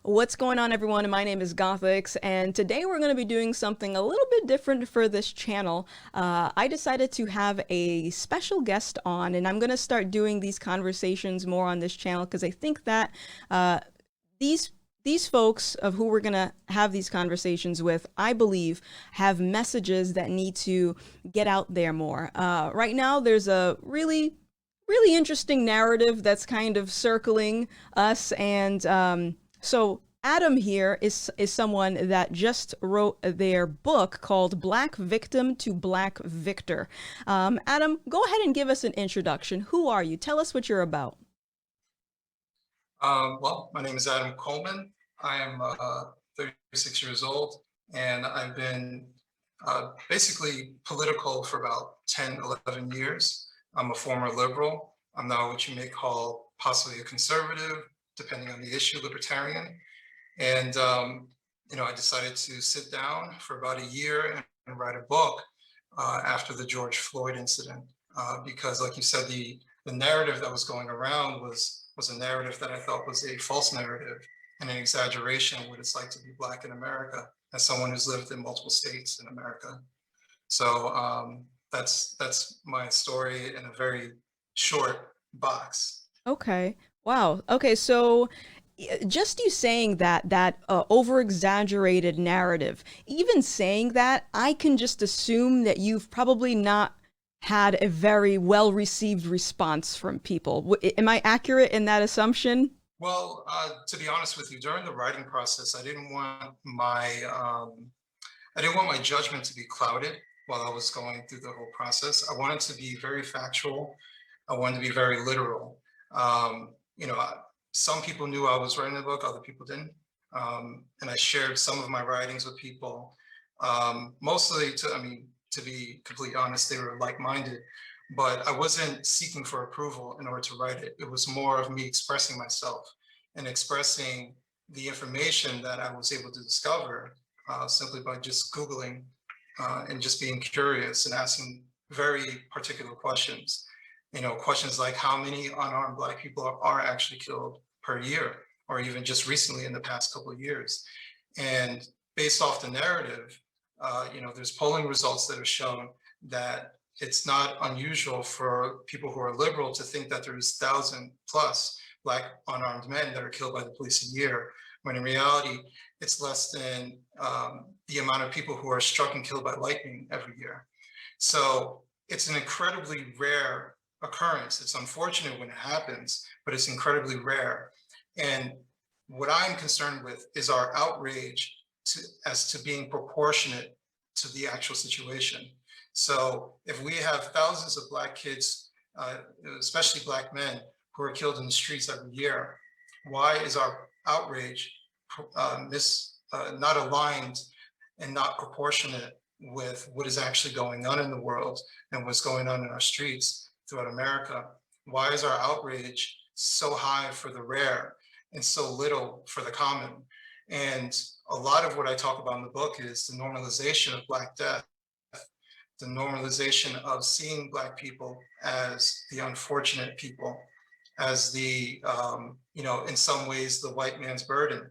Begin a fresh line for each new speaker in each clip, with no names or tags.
What's going on, everyone? My name is Gothix, and today we're going to be doing something a little bit different for this channel. I decided to have a special guest on, and I'm going to start doing these conversations more on this channel because I think that these these folks of who we're going to have these conversations with, I believe, have messages that need to get out there more. Right now, there's a really interesting narrative that's kind of circling us. And so Adam here is someone that just wrote their book called Black Victim to Black Victor. Adam, go ahead and give us an introduction. Who are you? Tell us what you're about.
Well, my name is Adam Coleman. I am 36 years old, and I've been basically political for about 10, 11 years. I'm a former liberal. I'm now what you may call possibly a conservative, depending on the issue, libertarian. And, I decided to sit down for about a year and write a book after the George Floyd incident, because, like you said, the narrative that was going around was a narrative that I thought was a false narrative and an exaggeration of what it's like to be Black in America, as someone who's lived in multiple states in America. So that's my story in a very short box.
Okay. Wow. Okay, so just you saying that over exaggerated narrative, even saying that, I can just assume that you've probably not had a very well received response from people. Am I accurate in that assumption?
Well, to be honest with you, during the writing process, I didn't want my judgment to be clouded while I was going through the whole process. I wanted to be very factual. I wanted to be very literal. Um, you know, I- some people knew I was writing the book, other people didn't. And I shared some of my writings with people. Mostly to be completely honest, they were like-minded, but I wasn't seeking for approval in order to write it. It was more of me expressing myself and expressing the information that I was able to discover simply by just Googling and just being curious and asking very particular questions. Questions like how many unarmed Black people are actually killed per year, or even just recently in the past couple of years. And based off the narrative, there's polling results that have shown that it's not unusual for people who are liberal to think that there's 1,000+ Black unarmed men that are killed by the police a year, when in reality, it's less than the amount of people who are struck and killed by lightning every year. So it's an incredibly rare occurrence. It's unfortunate when it happens, but it's incredibly rare. And what I'm concerned with is our outrage as to being proportionate to the actual situation. So if we have thousands of Black kids, especially Black men, who are killed in the streets every year, why is our outrage not aligned and not proportionate with what is actually going on in the world and what's going on in our streets throughout America? Why is our outrage so high for the rare and so little for the common? And a lot of what I talk about in the book is the normalization of Black death, the normalization of seeing Black people as the unfortunate people, as in some ways, the white man's burden.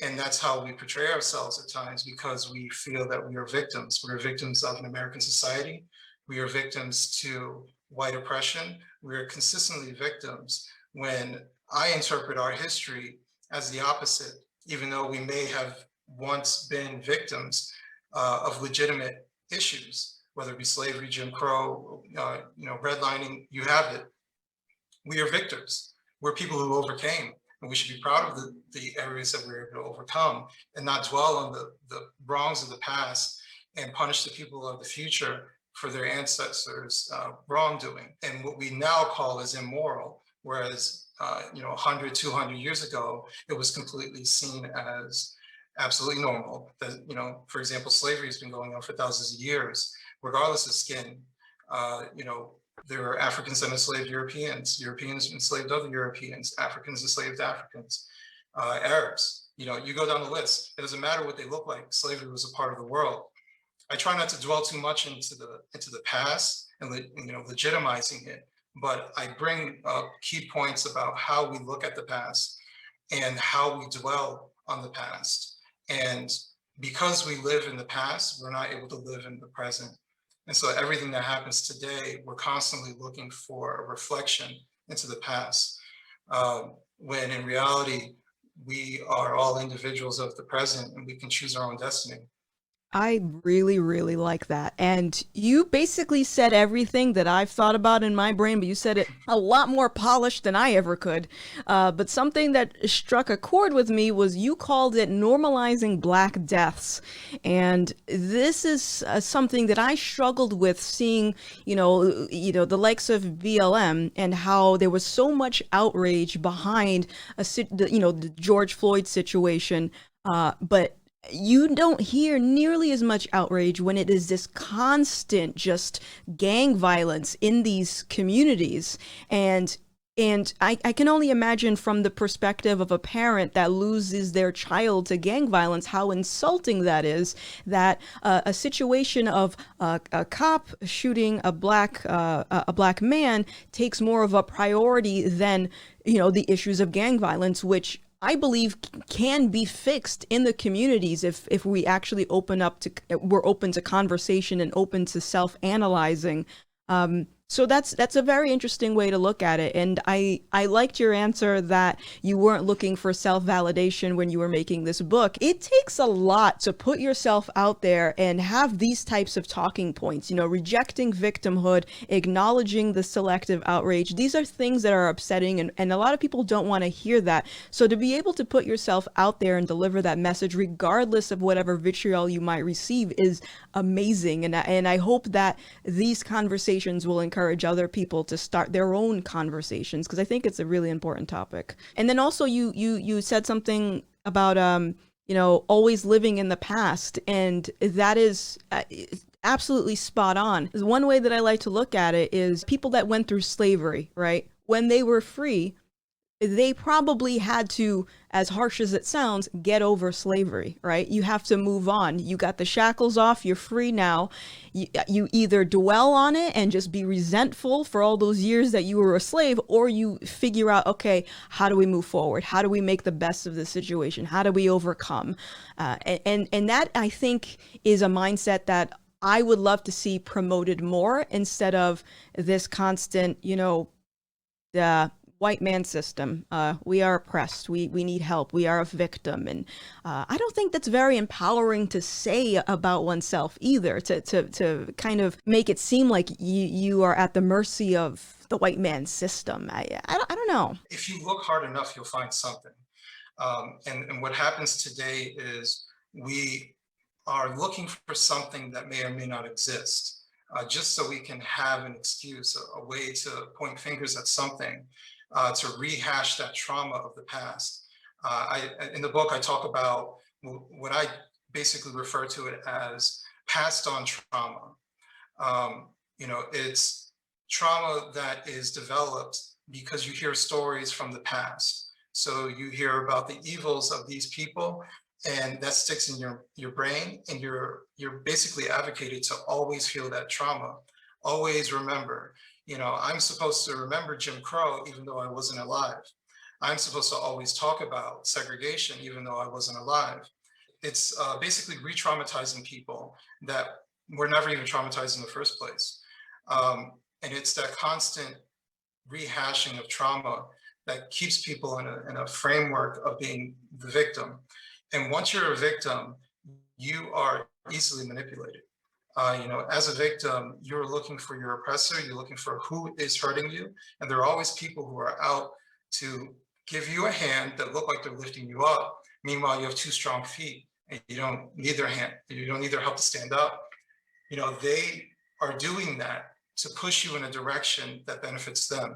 And that's how we portray ourselves at times, because we feel that we are victims. We're victims of an American society. We are victims to white oppression. We are consistently victims, when I interpret our history as the opposite, even though we may have once been victims of legitimate issues, whether it be slavery, Jim Crow, redlining, you have it. We are victors. We're people who overcame, and we should be proud of the areas that we were able to overcome, and not dwell on the wrongs of the past and punish the people of the future for their ancestors' wrongdoing and what we now call as immoral, whereas 100, 200 years ago, it was completely seen as absolutely normal. That, for example, slavery has been going on for thousands of years, regardless of skin. There are Africans that enslaved Europeans, Europeans enslaved other Europeans, Africans enslaved Africans, Arabs. You go down the list. It doesn't matter what they look like. Slavery was a part of the world. I try not to dwell too much into the past and legitimizing it, but I bring up key points about how we look at the past and how we dwell on the past. And because we live in the past, we're not able to live in the present. And so everything that happens today, we're constantly looking for a reflection into the past, when in reality, we are all individuals of the present and we can choose our own destiny.
I really, really like that. And you basically said everything that I've thought about in my brain, but you said it a lot more polished than I ever could. But something that struck a chord with me was you called it normalizing Black deaths. And this is something that I struggled with seeing, the likes of BLM and how there was so much outrage behind the George Floyd situation. But you don't hear nearly as much outrage when it is this constant just gang violence in these communities. And I can only imagine from the perspective of a parent that loses their child to gang violence, how insulting that is, that a situation of a cop shooting a black man takes more of a priority than, the issues of gang violence, which I believe can be fixed in the communities if we actually we're open to conversation and open to self-analyzing. So that's a very interesting way to look at it. And I liked your answer that you weren't looking for self-validation when you were making this book. It takes a lot to put yourself out there and have these types of talking points, rejecting victimhood, acknowledging the selective outrage. These are things that are upsetting, and a lot of people don't want to hear that. So to be able to put yourself out there and deliver that message, regardless of whatever vitriol you might receive, is amazing. And I hope that these conversations will encourage other people to start their own conversations, because I think it's a really important topic. And then also you said something about always living in the past, and that is absolutely spot on. One way that I like to look at it is people that went through slavery, right? When they were free, they probably had to, as harsh as it sounds, get over slavery, right? You have to move on. You got the shackles off, you're free now. You either dwell on it and just be resentful for all those years that you were a slave, or you figure out, okay, how do we move forward? How do we make the best of the situation? How do we overcome? And that, I think, is a mindset that I would love to see promoted more, instead of this constant, the white man system. We are oppressed. We need help. We are a victim. And I don't think that's very empowering to say about oneself either, to kind of make it seem like you are at the mercy of the white man system. I don't know.
If you look hard enough, you'll find something. And what happens today is we are looking for something that may or may not exist, just so we can have an excuse, a way to point fingers at something, to rehash that trauma of the past. In the book, I talk about what I basically refer to it as passed on trauma. It's trauma that is developed because you hear stories from the past. So you hear about the evils of these people, and that sticks in your brain, and you're basically advocated to always feel that trauma, always remember. I'm supposed to remember Jim Crow even though I wasn't alive. I'm supposed to always talk about segregation even though I wasn't alive. It's basically re-traumatizing people that were never even traumatized in the first place. And it's that constant rehashing of trauma that keeps people in a framework of being the victim. And once you're a victim, you are easily manipulated. As a victim, you're looking for your oppressor, you're looking for who is hurting you. And there are always people who are out to give you a hand that look like they're lifting you up. Meanwhile, you have two strong feet and you don't need their hand. You don't need their help to stand up. They are doing that to push you in a direction that benefits them.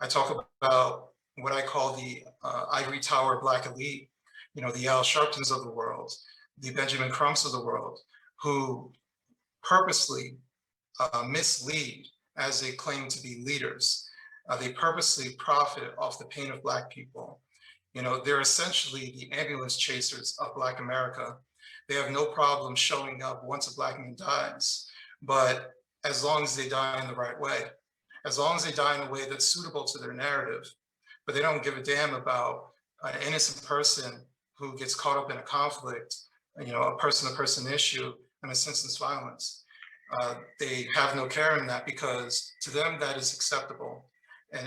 I talk about what I call the ivory tower Black elite, the Al Sharptons of the world, the Benjamin Crumps of the world, who purposely mislead as they claim to be leaders. They purposely profit off the pain of Black people. They're essentially the ambulance chasers of Black America. They have no problem showing up once a Black man dies, but as long as they die in the right way, as long as they die in a way that's suitable to their narrative. But they don't give a damn about an innocent person who gets caught up in a conflict, a person-to-person issue, and a senseless violence. They have no care in that because to them that is acceptable. And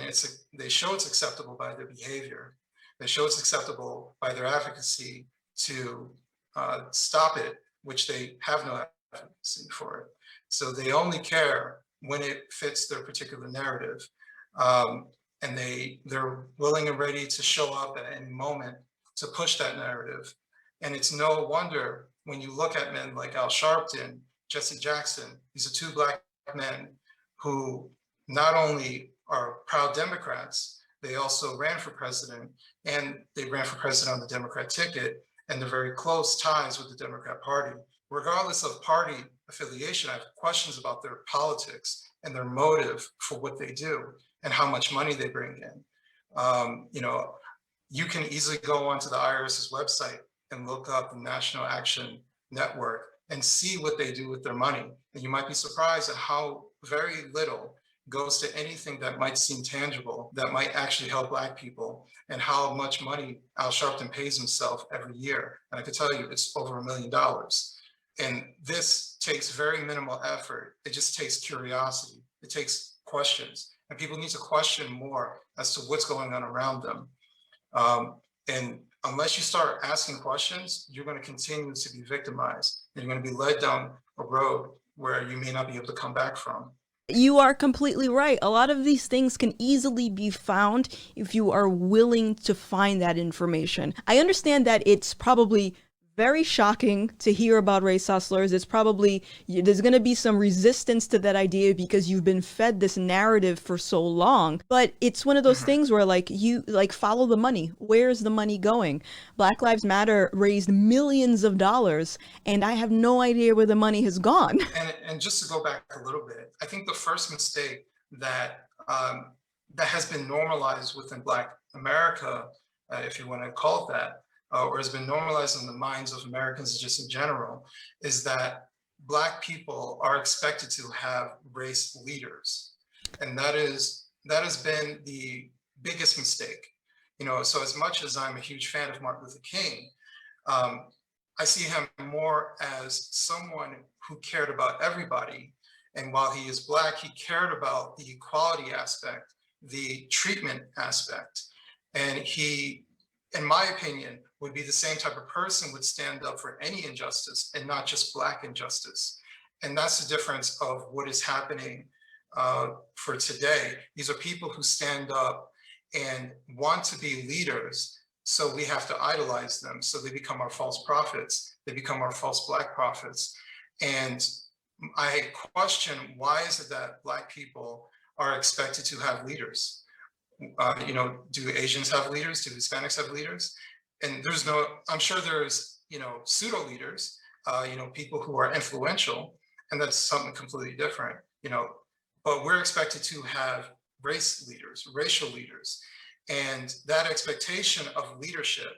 they show it's acceptable by their behavior. They show it's acceptable by their advocacy to stop it, which they have no advocacy for it. So they only care when it fits their particular narrative. And they're willing and ready to show up at any moment to push that narrative. And it's no wonder when you look at men like Al Sharpton, Jesse Jackson, these are two Black men who not only are proud Democrats, they also ran for president, and they ran for president on the Democrat ticket, and they're very close ties with the Democrat Party. Regardless of party affiliation, I have questions about their politics and their motive for what they do and how much money they bring in. You can easily go onto the IRS's website and look up the National Action Network and see what they do with their money. And you might be surprised at how very little goes to anything that might seem tangible, that might actually help Black people, and how much money Al Sharpton pays himself every year. And I can tell you it's over $1 million. And this takes very minimal effort. It just takes curiosity. It takes questions. And people need to question more as to what's going on around them. And unless you start asking questions, you're going to continue to be victimized. And you're going to be led down a road where you may not be able to come back from.
You are completely right. A lot of these things can easily be found if you are willing to find that information. I understand that it's probably very shocking to hear about race hustlers. It's probably, there's going to be some resistance to that idea because you've been fed this narrative for so long. But it's one of those things where you follow the money. Where's the money going? Black Lives Matter raised millions of dollars, and I have no idea where the money has gone.
And just to go back a little bit, I think the first mistake that that has been normalized within Black America, if you want to call it that, or has been normalized in the minds of Americans just in general, is that Black people are expected to have race leaders. And that has been the biggest mistake. So as much as I'm a huge fan of Martin Luther King, I see him more as someone who cared about everybody. And while he is Black, he cared about the equality aspect, the treatment aspect. And he, in my opinion, would be the same type of person would stand up for any injustice and not just Black injustice. And that's the difference of what is happening for today. These are people who stand up and want to be leaders, so we have to idolize them. So they become our false prophets. They become our false Black prophets. And I question, why is it that Black people are expected to have leaders? Do Asians have leaders? Do Hispanics have leaders? And I'm sure there's, pseudo leaders, people who are influential, and that's something completely different, but we're expected to have race leaders, racial leaders. And that expectation of leadership,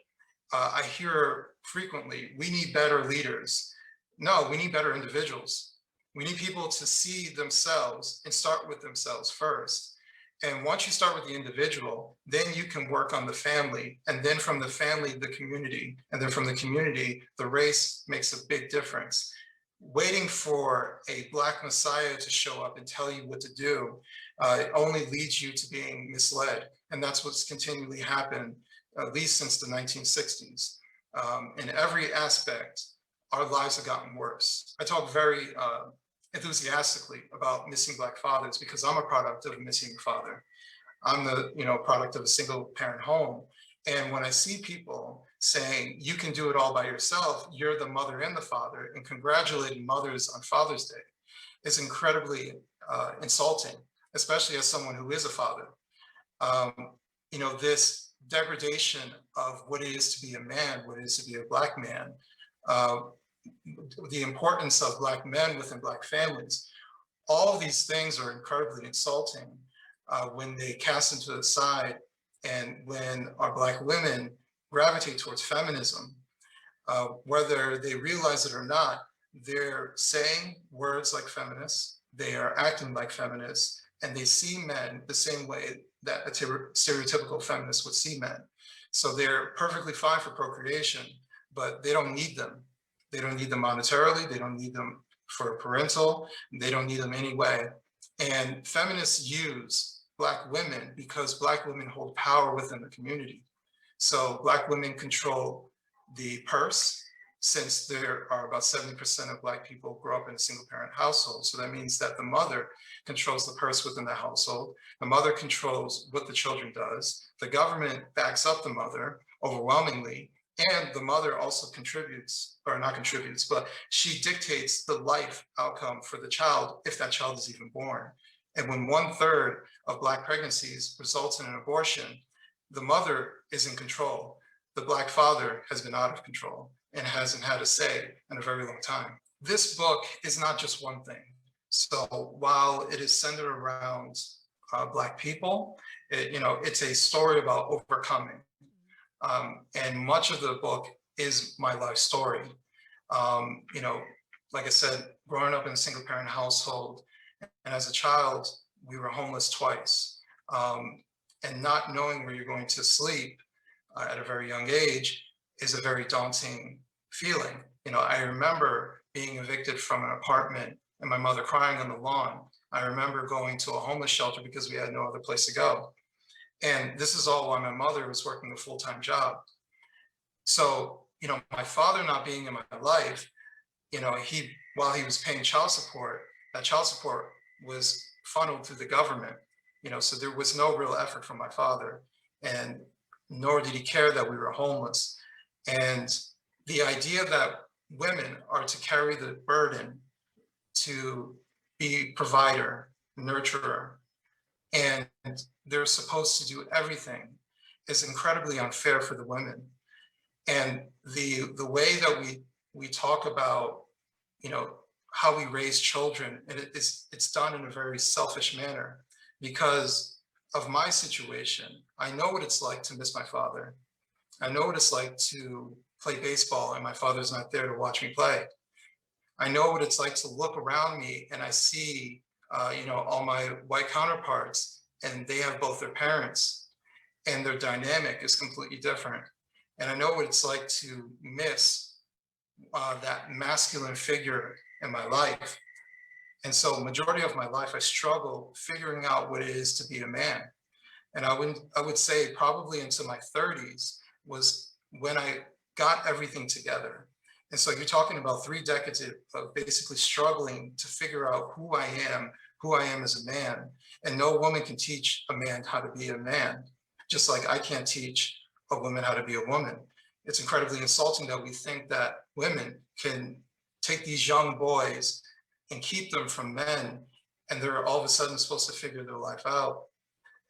I hear frequently, we need better leaders. No, we need better individuals. We need people to see themselves and start with themselves first. And once you start with the individual, then you can work on the family, and then from the family, the community, and then from the community, the race makes a big difference. Waiting for a Black Messiah to show up and tell you what to do, it only leads you to being misled. And that's what's continually happened, at least since the 1960s. In every aspect, our lives have gotten worse. I talk very enthusiastically about missing Black fathers because I'm a product of a missing father. I'm the product of a single parent home. And when I see people saying, you can do it all by yourself, you're the mother and the father, and congratulating mothers on Father's Day is incredibly insulting, especially as someone who is a father. This degradation of what it is to be a man, what it is to be a Black man, the importance of Black men within Black families, all of these things are incredibly insulting when they cast into the side, and when our Black women gravitate towards feminism, whether they realize it or not, they're saying words like feminists, they are acting like feminists, and they see men the same way that a stereotypical feminist would see men. So they're perfectly fine for procreation, but they don't need them. They don't need them monetarily. They don't need them for parental. They don't need them anyway. And feminists use Black women because Black women hold power within the community. So Black women control the purse, since there are about 70% of Black people grow up in a single parent household. So that means that the mother controls the purse within the household. The mother controls what the children does. The government backs up the mother overwhelmingly. And the mother also contributes, or not contributes, but she dictates the life outcome for the child if that child is even born. And when 1/3 of Black pregnancies results in an abortion, the mother is in control. The Black father has been out of control and hasn't had a say in a very long time. This book is not just one thing. So while it is centered around Black people, it's a story about overcoming. And much of the book is my life story. Like I said, growing up in a single parent household, and as a child, we were homeless twice. And not knowing where you're going to sleep at a very young age is a very daunting feeling. I remember being evicted from an apartment and my mother crying on the lawn. I remember going to a homeless shelter because we had no other place to go. And this is all while my mother was working a full-time job. So, my father not being in my life, while he was paying child support, that child support was funneled through the government, so there was no real effort from my father, and nor did he care that we were homeless. And the idea that women are to carry the burden to be provider, nurturer, and they're supposed to do everything is incredibly unfair for the women. And the way that we talk about, how we raise children, and it's done in a very selfish manner. Because of my situation, I know what it's like to miss my father. I know what it's like to play baseball and my father's not there to watch me play. I know what it's like to look around me and I see, all my white counterparts, and they have both their parents, and their dynamic is completely different. And I know what it's like to miss that masculine figure in my life. And so majority of my life, I struggle figuring out what it is to be a man. And I would say probably into my 30s was when I got everything together. And so you're talking about 3 decades of basically struggling to figure out who I am as a man. And no woman can teach a man how to be a man, just like I can't teach a woman how to be a woman. It's incredibly insulting that we think that women can take these young boys and keep them from men, and they're all of a sudden supposed to figure their life out.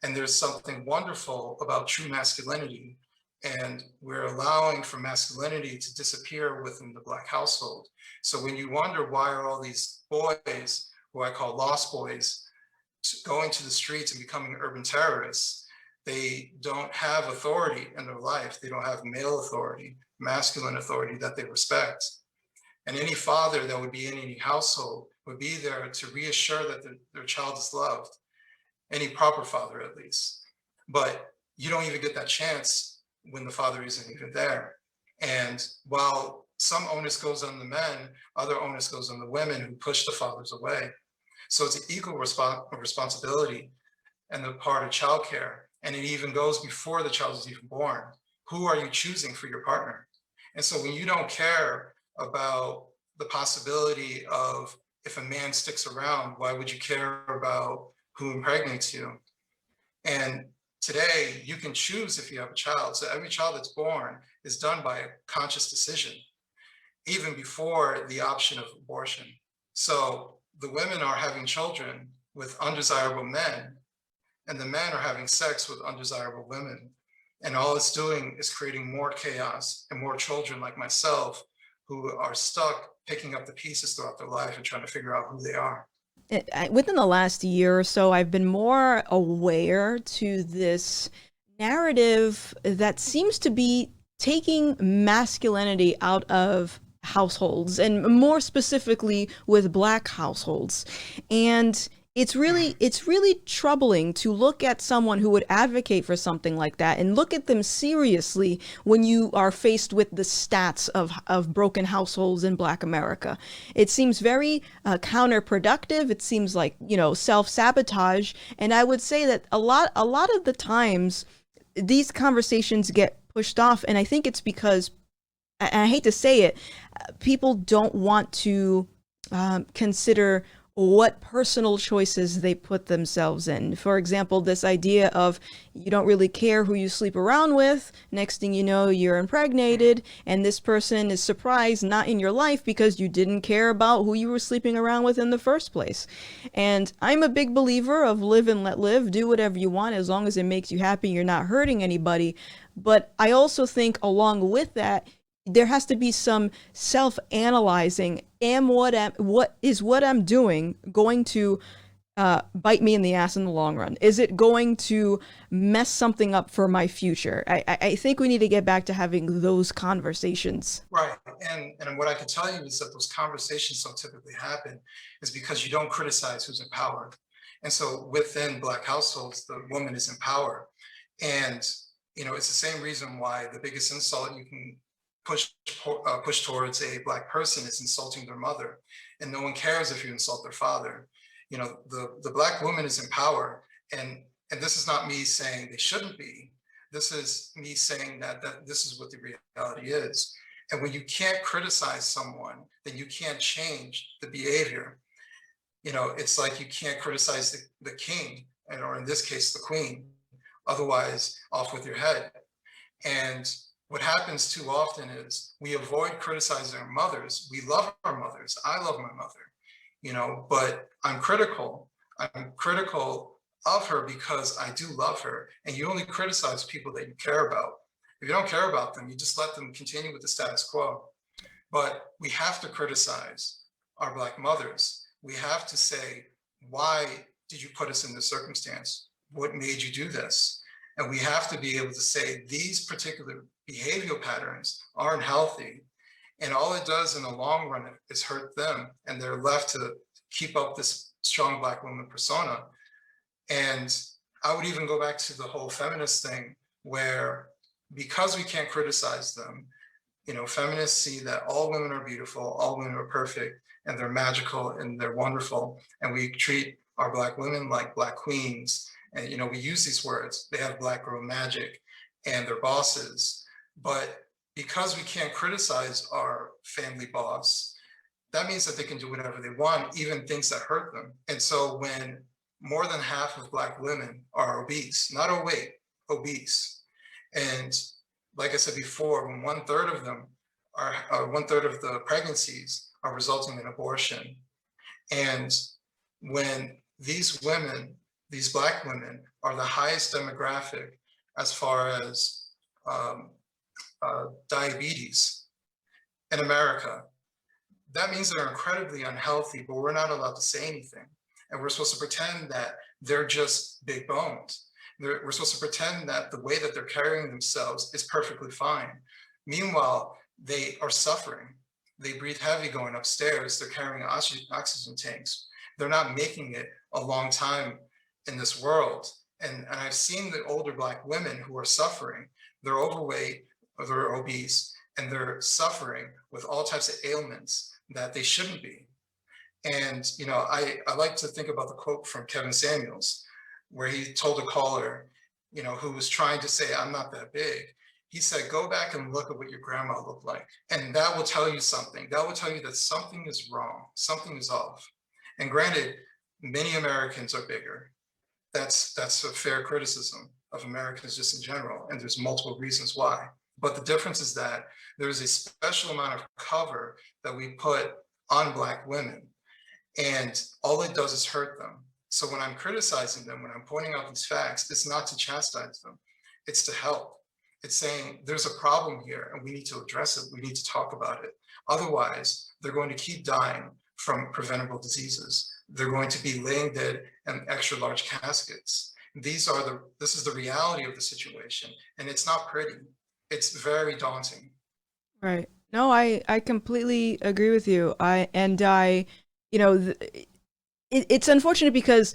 And there's something wonderful about true masculinity, and we're allowing for masculinity to disappear within the Black household. So when you wonder why are all these boys, who I call lost boys, going to the streets and becoming urban terrorists, they don't have authority in their life. They don't have male authority, masculine authority that they respect. And any father that would be in any household would be there to reassure that their child is loved, any proper father at least. But you don't even get that chance when the father isn't even there. And while some onus goes on the men, other onus goes on the women who push the fathers away. So it's an equal responsibility and the part of childcare. And it even goes before the child is even born. Who are you choosing for your partner? And so when you don't care about the possibility of if a man sticks around, why would you care about who impregnates you? And today you can choose if you have a child. So every child that's born is done by a conscious decision, even before the option of abortion. So the women are having children with undesirable men, and the men are having sex with undesirable women. And all it's doing is creating more chaos and more children like myself who are stuck picking up the pieces throughout their life and trying to figure out who they are.
Within the last year or so, I've been more aware to this narrative that seems to be taking masculinity out of households, and more specifically with Black households. And it's really troubling to look at someone who would advocate for something like that and look at them seriously when you are faced with the stats of broken households in Black America. It seems very counterproductive. It seems like, self-sabotage. And I would say that a lot of the times these conversations get pushed off, and I think it's because, and I hate to say it, people don't want to consider what personal choices they put themselves in. For example, this idea of you don't really care who you sleep around with. Next thing you know, you're impregnated, and this person is surprised not in your life because you didn't care about who you were sleeping around with in the first place. And I'm a big believer of live and let live. Do whatever you want as long as it makes you happy, you're not hurting anybody. But I also think along with that, there has to be some self-analyzing. What I'm doing going to bite me in the ass in the long run? Is it going to mess something up for my future? I think we need to get back to having those conversations.
Right. And what I can tell you is that those conversations don't typically happen is because you don't criticize who's in power. And so within Black households, the woman is in power. And, it's the same reason why the biggest insult you can push towards a Black person is insulting their mother. And no one cares if you insult their father. The Black woman is in power. And this is not me saying they shouldn't be. This is me saying that this is what the reality is. And when you can't criticize someone, then you can't change the behavior. It's like you can't criticize the king, or in this case, the queen. Otherwise, off with your head. And what happens too often is we avoid criticizing our mothers. We love our mothers. I love my mother, but I'm critical. I'm critical of her because I do love her. And you only criticize people that you care about. If you don't care about them, you just let them continue with the status quo. But we have to criticize our Black mothers. We have to say, why did you put us in this circumstance? What made you do this? And we have to be able to say these particular behavioral patterns aren't healthy. And all it does in the long run is hurt them. And they're left to keep up this strong Black woman persona. And I would even go back to the whole feminist thing where, because we can't criticize them, feminists see that all women are beautiful, all women are perfect, and they're magical and they're wonderful. And we treat our Black women like Black queens. And, we use these words. They have Black girl magic and they're bosses. But because we can't criticize our family boss, that means that they can do whatever they want, even things that hurt them. And so when more than half of Black women are obese, not overweight, obese. And like I said before, when 1/3 of them are, 1/3 of the pregnancies are resulting in abortion. And when these women, these Black women, are the highest demographic as far as diabetes in America, that means they're incredibly unhealthy, but we're not allowed to say anything. And we're supposed to pretend that they're just big bones. We're supposed to pretend that the way that they're carrying themselves is perfectly fine. Meanwhile, they are suffering. They breathe heavy going upstairs. They're carrying oxygen tanks. They're not making it a long time in this world. And I've seen the older Black women who are suffering. They're overweight, or they're obese, and they're suffering with all types of ailments that they shouldn't be. And, I like to think about the quote from Kevin Samuels, where he told a caller, who was trying to say, I'm not that big. He said, go back and look at what your grandma looked like. And that will tell you something. That will tell you that something is wrong, something is off. And granted, many Americans are bigger. That's a fair criticism of Americans just in general. And there's multiple reasons why. But the difference is that there's a special amount of cover that we put on Black women. And all it does is hurt them. So when I'm criticizing them, when I'm pointing out these facts, it's not to chastise them. It's to help. It's saying there's a problem here and we need to address it. We need to talk about it. Otherwise, they're going to keep dying from preventable diseases. They're going to be laying dead in extra large caskets. This is the reality of the situation. And it's not pretty. It's very daunting.
Right. No, I completely agree with you. it's unfortunate because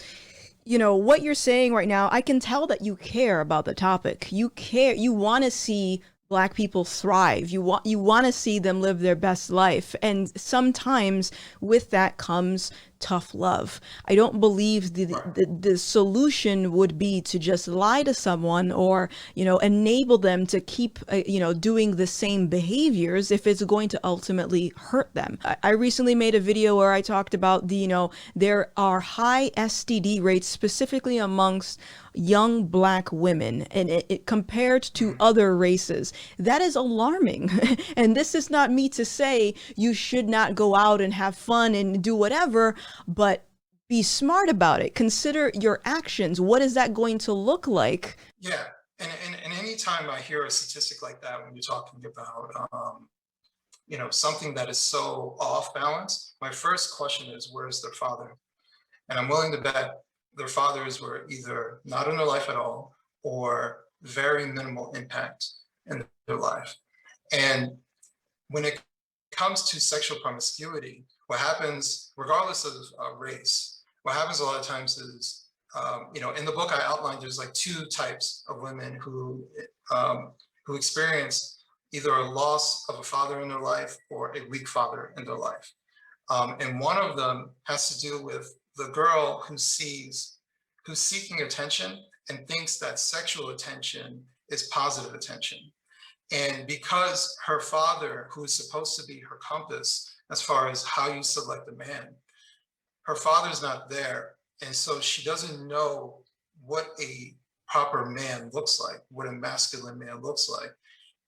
what you're saying right now, I can tell that you care about the topic. You care, you want to see black people thrive. You want to see them live their best life. And sometimes with that comes tough love. I don't believe
Right.
the solution would be to just lie to someone or, enable them to keep, doing the same behaviors if it's going to ultimately hurt them. I recently made a video where I talked about there are high STD rates specifically amongst young black women, and it compared to
Mhm.
other races. That is alarming. And this is not me to say you should not go out and have fun and do whatever, but be smart about it. Consider your actions. What is that going to look like?
Yeah. And anytime I hear a statistic like that, when you're talking about, something that is so off balance, my first question is, where's their father? And I'm willing to bet their fathers were either not in their life at all or very minimal impact in their life. And when it comes to sexual promiscuity, what happens, regardless of race, what happens a lot of times is, in the book I outlined, there's like two types of women who experience either a loss of a father in their life or a weak father in their life. And one of them has to do with the girl who's seeking attention and thinks that sexual attention is positive attention. And because her father, who is supposed to be her compass as far as how you select a man, her father's not there. And so she doesn't know what a proper man looks like, what a masculine man looks like.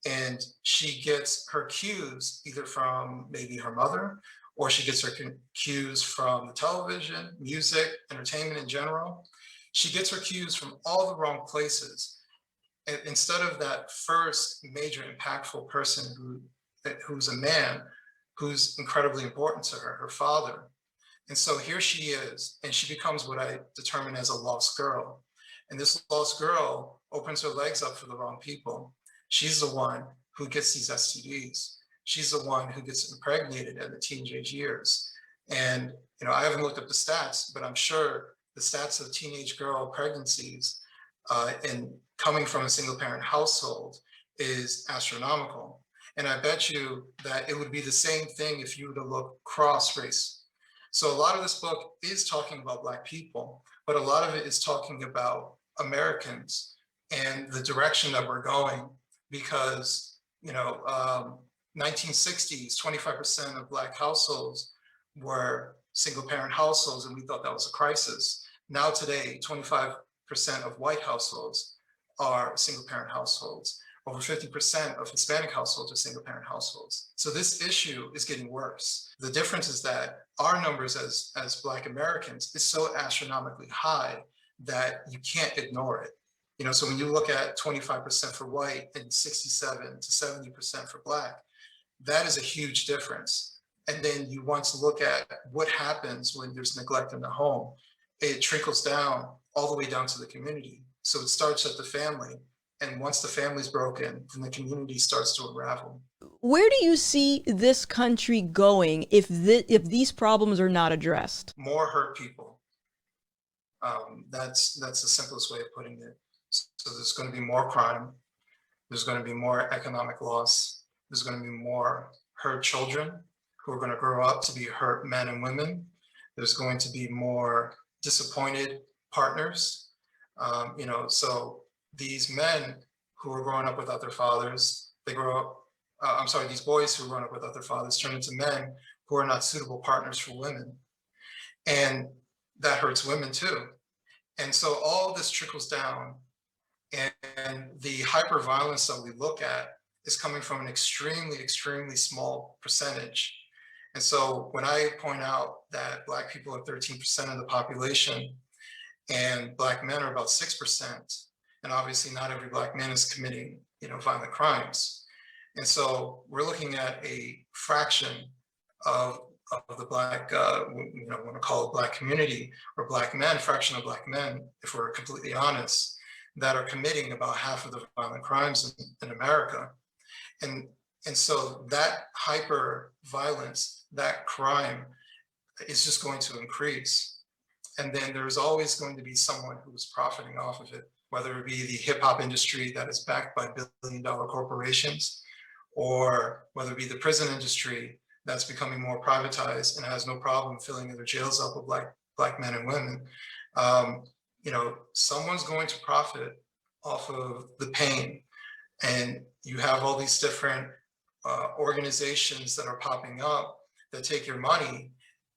And she gets her cues either from maybe her mother, or she gets her cues from the television, music, entertainment in general. She gets her cues from all the wrong places. And instead of that first major impactful person who's a man, who's incredibly important to her, her father. And so here she is, and she becomes what I determine as a lost girl. And this lost girl opens her legs up for the wrong people. She's the one who gets these STDs. She's the one who gets impregnated at the teenage years. And I haven't looked up the stats, but I'm sure the stats of teenage girl pregnancies and coming from a single parent household is astronomical. And I bet you that it would be the same thing if you were to look cross race. So a lot of this book is talking about Black people, but a lot of it is talking about Americans and the direction that we're going, because 1960s, 25% of Black households were single parent households, and we thought that was a crisis. Now today, 25% of white households are single parent households. Over 50% of Hispanic households are single parent households. So this issue is getting worse. The difference is that our numbers as Black Americans is so astronomically high that you can't ignore it. So when you look at 25% for white and 67 to 70% for Black, that is a huge difference. And then you want to look at what happens when there's neglect in the home. It trickles down all the way down to the community. So it starts at the family. And once the family's broken, then the community starts to unravel.
Where do you see this country going if these problems are not addressed?
More hurt people. That's the simplest way of putting it. So there's going to be more crime. There's going to be more economic loss. There's going to be more hurt children who are going to grow up to be hurt men and women. There's going to be more disappointed partners. So these men who are growing up without their fathers, they grow up, these boys who are growing up without their fathers turn into men who are not suitable partners for women. And that hurts women too. And so all of this trickles down, and the hyper violence that we look at is coming from an extremely, extremely small percentage. And so when I point out that Black people are 13% of the population and Black men are about 6%, and obviously not every Black man is committing, violent crimes. And so we're looking at a fraction of the Black, want to call it Black community, or Black men, fraction of Black men, if we're completely honest, that are committing about half of the violent crimes in America. And so that hyper violence, that crime is just going to increase. and then there's always going to be someone who is profiting off of it, whether it be the hip hop industry that is backed by billion-dollar corporations, or whether it be the prison industry that's becoming more privatized and has no problem filling their jails up with black men and women. Someone's going to profit off of the pain, and you have all these different organizations that are popping up that take your money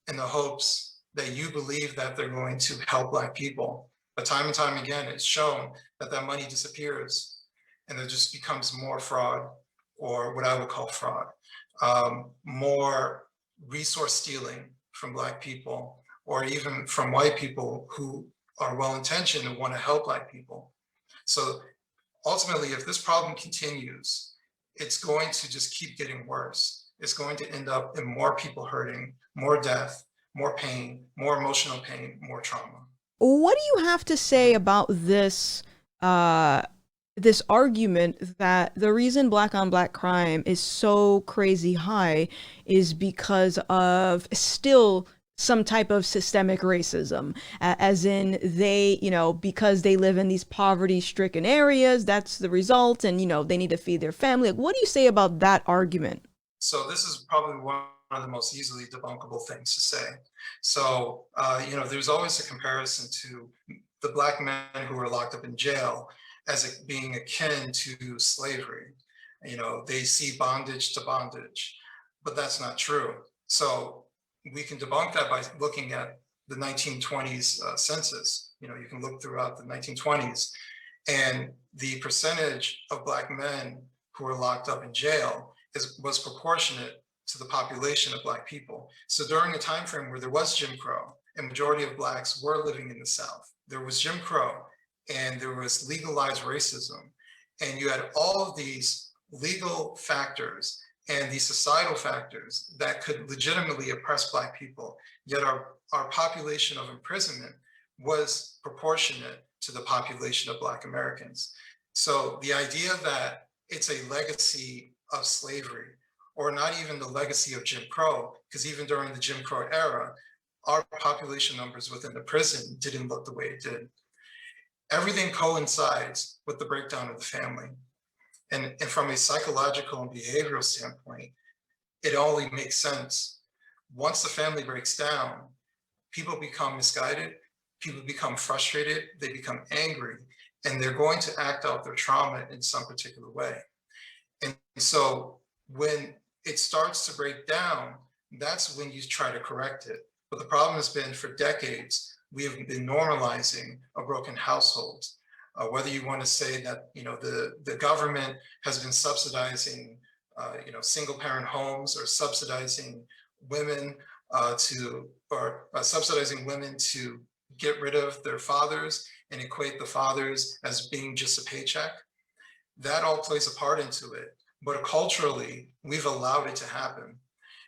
in the hopes that you believe that they're going to help Black people. But time and time again, it's shown that that money disappears and there just becomes more fraud, or what I would call fraud, more resource stealing from Black people, or even from white people who are well-intentioned and want to help Black people. So ultimately, if this problem continues, it's going to just keep getting worse. It's going to end up in more people hurting, more death, more pain, more emotional pain, more trauma.
What do you have to say about this this argument that the reason Black on Black crime is so crazy high is because of still some type of systemic racism, as in they, because they live in these poverty-stricken areas, that's the result, and, they need to feed their family. Like, what do you say about that argument?
So this is probably one of the most easily debunkable things to say. So, there's always a comparison to the Black men who are locked up in jail as it being akin to slavery. They see bondage to bondage, but that's not true. So we can debunk that by looking at the 1920s census. You can look throughout the 1920s, and the percentage of Black men who were locked up in jail was proportionate to the population of Black people. So during a time frame where there was Jim Crow and majority of Blacks were living in the South, there was Jim Crow and there was legalized racism, and you had all of these legal factors and these societal factors that could legitimately oppress Black people, yet our population of imprisonment was proportionate to the population of Black Americans. So the idea that it's a legacy of slavery, or not even the legacy of Jim Crow, because even during the Jim Crow era, our population numbers within the prison didn't look the way it did. Everything coincides with the breakdown of the family. And from a psychological and behavioral standpoint, it only makes sense. Once the family breaks down, people become misguided, people become frustrated, they become angry, and they're going to act out their trauma in some particular way. And so when it starts to break down, that's when you try to correct it. But the problem has been, for decades, we have been normalizing a broken household. Whether you want to say that the government has been subsidizing single parent homes, or subsidizing women subsidizing women to get rid of their fathers and equate the fathers as being just a paycheck, that all plays a part into it. But culturally, we've allowed it to happen.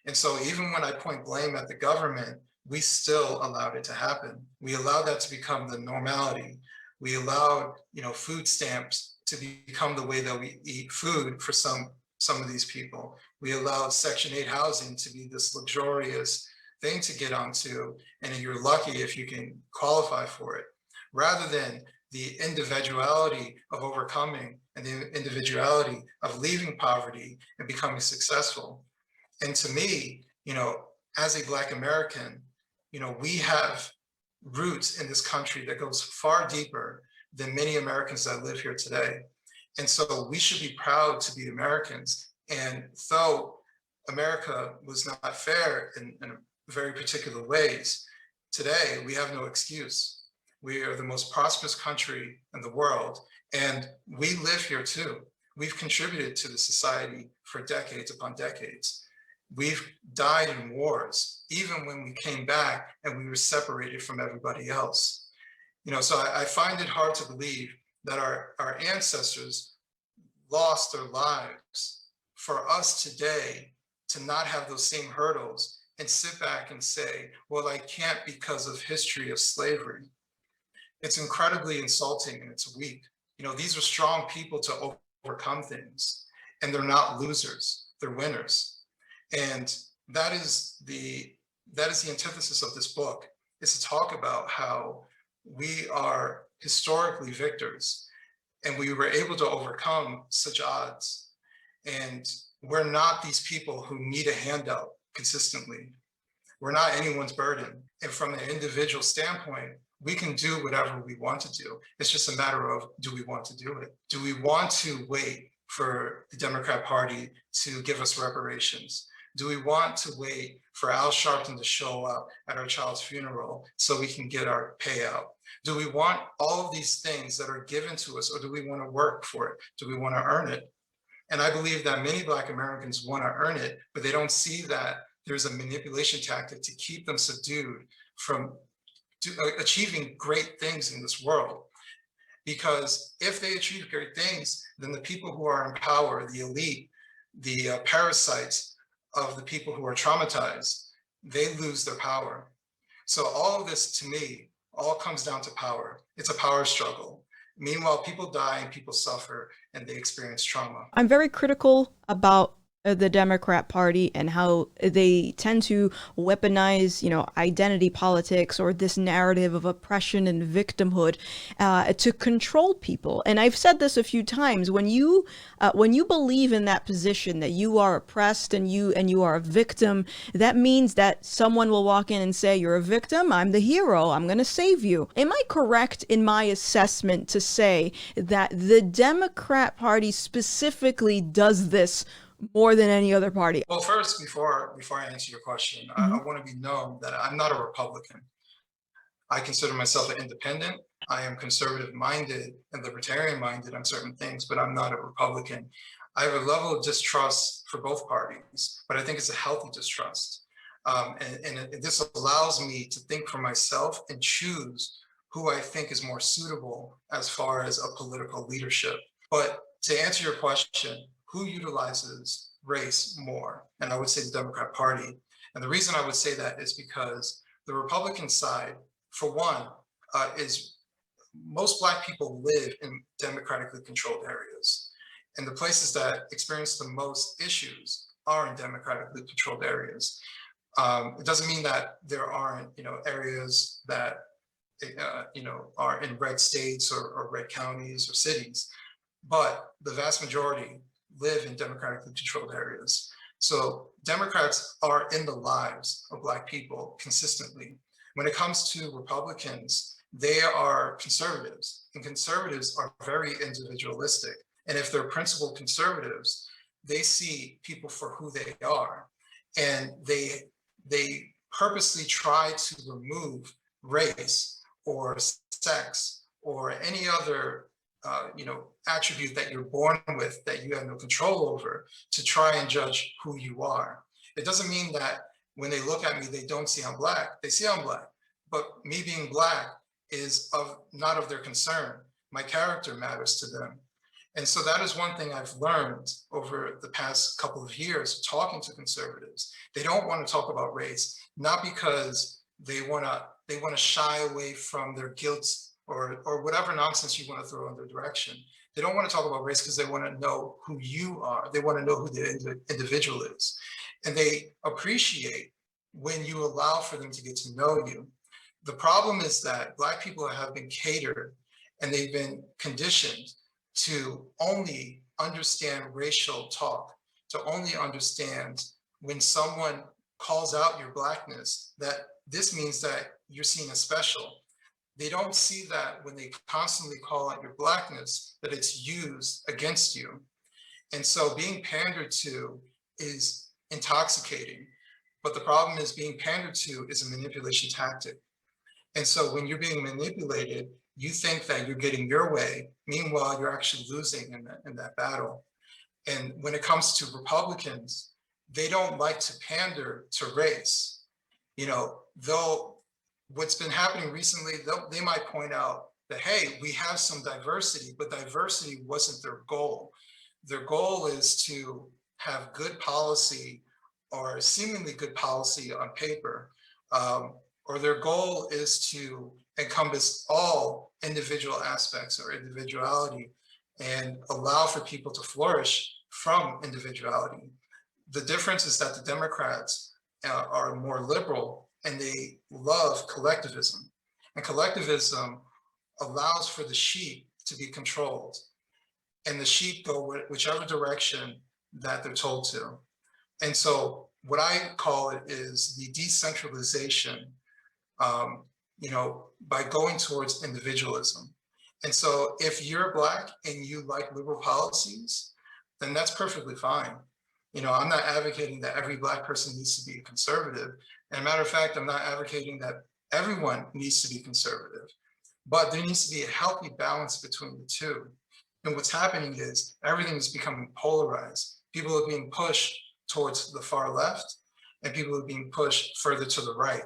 And so even when I point blame at the government, we still allowed it to happen. We allowed that to become the normality. We allowed, food stamps to become the way that we eat food for some of these people. We allowed Section 8 housing to be this luxurious thing to get onto, and you're lucky if you can qualify for it, rather than the individuality of overcoming and the individuality of leaving poverty and becoming successful. And to me, as a Black American, we have roots in this country that goes far deeper than many Americans that live here today. And so we should be proud to be Americans. And though America was not fair in very particular ways, today we have no excuse. We are the most prosperous country in the world, and we live here too. We've contributed to the society for decades upon decades. We've died in wars, even when we came back and we were separated from everybody else. So I find it hard to believe that our ancestors lost their lives for us today to not have those same hurdles and sit back and say, well, I can't because of history of slavery. It's incredibly insulting and it's weak. These are strong people to overcome things, and they're not losers, they're winners. And that is the antithesis of this book. is to talk about how we are historically victors and we were able to overcome such odds. And we're not these people who need a handout consistently. We're not anyone's burden. And from an individual standpoint, we can do whatever we want to do. It's just a matter of, do we want to do it? Do we want to wait for the Democrat Party to give us reparations? Do we want to wait for Al Sharpton to show up at our child's funeral so we can get our payout? Do we want all of these things that are given to us, or do we want to work for it? Do we want to earn it? And I believe that many Black Americans want to earn it, but they don't see that there's a manipulation tactic to keep them subdued from achieving great things in this world. Because if they achieve great things, then the people who are in power, the elite, the parasites of the people who are traumatized, they lose their power. So all of this, to me, all comes down to power. It's a power struggle. Meanwhile, people die and people suffer and they experience trauma.
I'm very critical about the Democrat Party and how they tend to weaponize, identity politics or this narrative of oppression and victimhood to control people. And I've said this a few times: when you believe in that position that you are oppressed and you are a victim, that means that someone will walk in and say, "You're a victim. I'm the hero. I'm going to save you." Am I correct in my assessment to say that the Democrat Party specifically does this more than any other party?
Well, first, before I answer your question, I want to be known that I'm not a Republican. I consider myself an independent. I am conservative minded and libertarian minded on certain things, but I'm not a Republican. I have a level of distrust for both parties, but I think it's a healthy distrust. And this allows me to think for myself and choose who I think is more suitable as far as a political leadership. But to answer your question, who utilizes race more? And I would say the Democrat Party. And the reason I would say that is because the Republican side, for one, is most Black people live in democratically controlled areas. And the places that experience the most issues are in democratically controlled areas. It doesn't mean that there aren't, areas that, are in red states or red counties or cities, but the vast majority live in democratically controlled areas. So Democrats are in the lives of Black people consistently. When it comes to Republicans, they are conservatives, and conservatives are very individualistic. And if they're principled conservatives, they see people for who they are. And they purposely try to remove race or sex or any other attribute that you're born with that you have no control over to try and judge who you are. It doesn't mean that when they look at me, they don't see I'm Black. They see I'm Black, but me being Black is not of their concern. My character matters to them. And so that is one thing I've learned over the past couple of years talking to conservatives. They don't want to talk about race, not because they want to shy away from their guilt or whatever nonsense you want to throw in their direction. They don't want to talk about race because they want to know who you are. They want to know who the individual is. And they appreciate when you allow for them to get to know you. The problem is that Black people have been catered and they've been conditioned to only understand racial talk, to only understand when someone calls out your Blackness, that this means that you're seen as special. They don't see that when they constantly call out your Blackness, that it's used against you. And so being pandered to is intoxicating. But the problem is being pandered to is a manipulation tactic. And so when you're being manipulated, you think that you're getting your way. Meanwhile, you're actually losing in that battle. And when it comes to Republicans, they don't like to pander to race. Though what's been happening recently, they might point out that, hey, we have some diversity, but diversity wasn't their goal. Their goal is to have good policy or seemingly good policy on paper, or their goal is to encompass all individual aspects or individuality and allow for people to flourish from individuality. The difference is that the Democrats are more liberal and they love collectivism. And collectivism allows for the sheep to be controlled, and the sheep go whichever direction that they're told to. And so what I call it is the decentralization, um, by going towards individualism. And so if you're Black and you like liberal policies, then that's perfectly fine. I'm not advocating that every Black person needs to be a conservative. And a matter of fact, I'm not advocating that everyone needs to be conservative, but there needs to be a healthy balance between the two. And what's happening is everything is becoming polarized. People are being pushed towards the far left, and people are being pushed further to the right.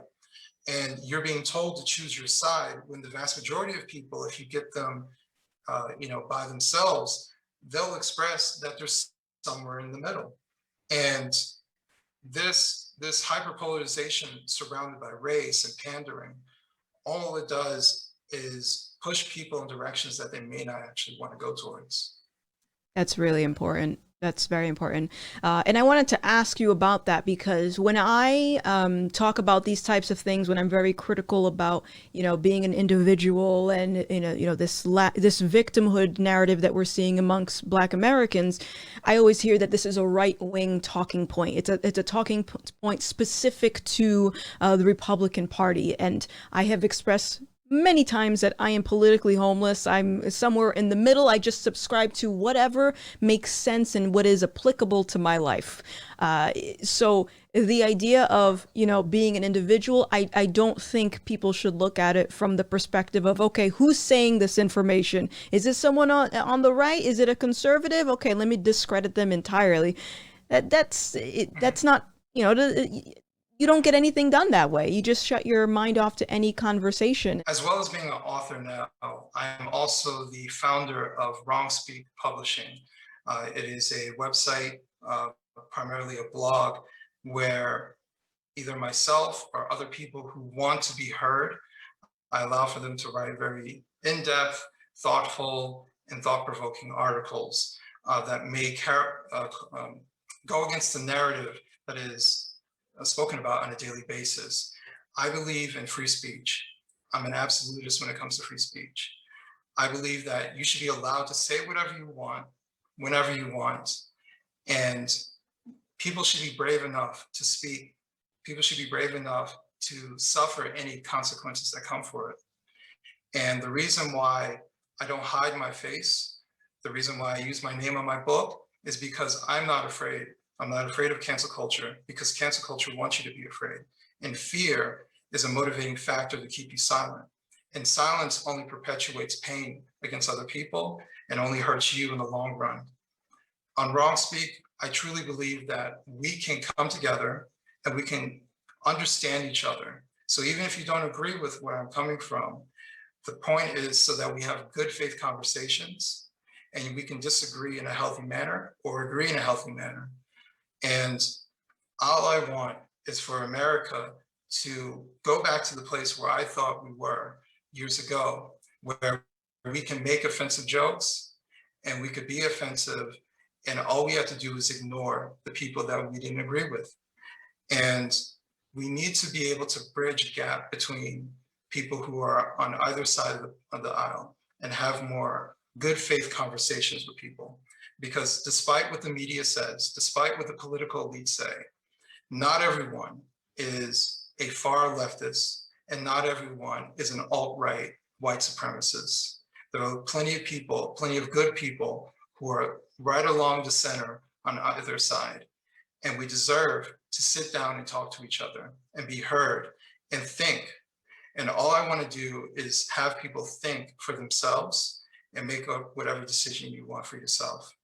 And you're being told to choose your side when the vast majority of people, if you get them, by themselves, they'll express that they're somewhere in the middle. And this hyperpolarization surrounded by race and pandering, all it does is push people in directions that they may not actually want to go towards.
That's really important. That's very important. And I wanted to ask you about that because when I talk about these types of things, when I'm very critical about, being an individual and, this victimhood narrative that we're seeing amongst Black Americans, I always hear that this is a right-wing talking point. It's a talking point specific to the Republican Party. And I have expressed many times that I am politically homeless. I'm somewhere in the middle. I just subscribe to whatever makes sense and what is applicable to my life. So the idea of, being an individual, I don't think people should look at it from the perspective of, okay, who's saying this information? Is this someone on the right? Is it a conservative? Okay, let me discredit them entirely. That's not, you don't get anything done that way. You just shut your mind off to any conversation.
As well as being an author now, I am also the founder of Wrongspeak Publishing. It is a website, primarily a blog, where either myself or other people who want to be heard, I allow for them to write very in-depth, thoughtful, and thought-provoking articles that may go against the narrative that is spoken about on a daily basis. I believe in free speech. I'm an absolutist when it comes to free speech. I believe that you should be allowed to say whatever you want, whenever you want, and people should be brave enough to speak. People should be brave enough to suffer any consequences that come for it. And the reason why I don't hide my face, the reason why I use my name on my book is because I'm not afraid. I'm not afraid of cancel culture because cancel culture wants you to be afraid. And fear is a motivating factor to keep you silent. And silence only perpetuates pain against other people and only hurts you in the long run. On Wrongspeak, I truly believe that we can come together and we can understand each other. So even if you don't agree with where I'm coming from, the point is so that we have good faith conversations and we can disagree in a healthy manner or agree in a healthy manner. And all I want is for America to go back to the place where I thought we were years ago, where we can make offensive jokes and we could be offensive, and all we have to do is ignore the people that we didn't agree with. And we need to be able to bridge a gap between people who are on either side of the aisle and have more good faith conversations with people. Because despite what the media says, despite what the political elites say, not everyone is a far leftist and not everyone is an alt-right white supremacist. There are plenty of people, plenty of good people who are right along the center on either side. And we deserve to sit down and talk to each other and be heard and think. And all I want to do is have people think for themselves and make up whatever decision you want for yourself.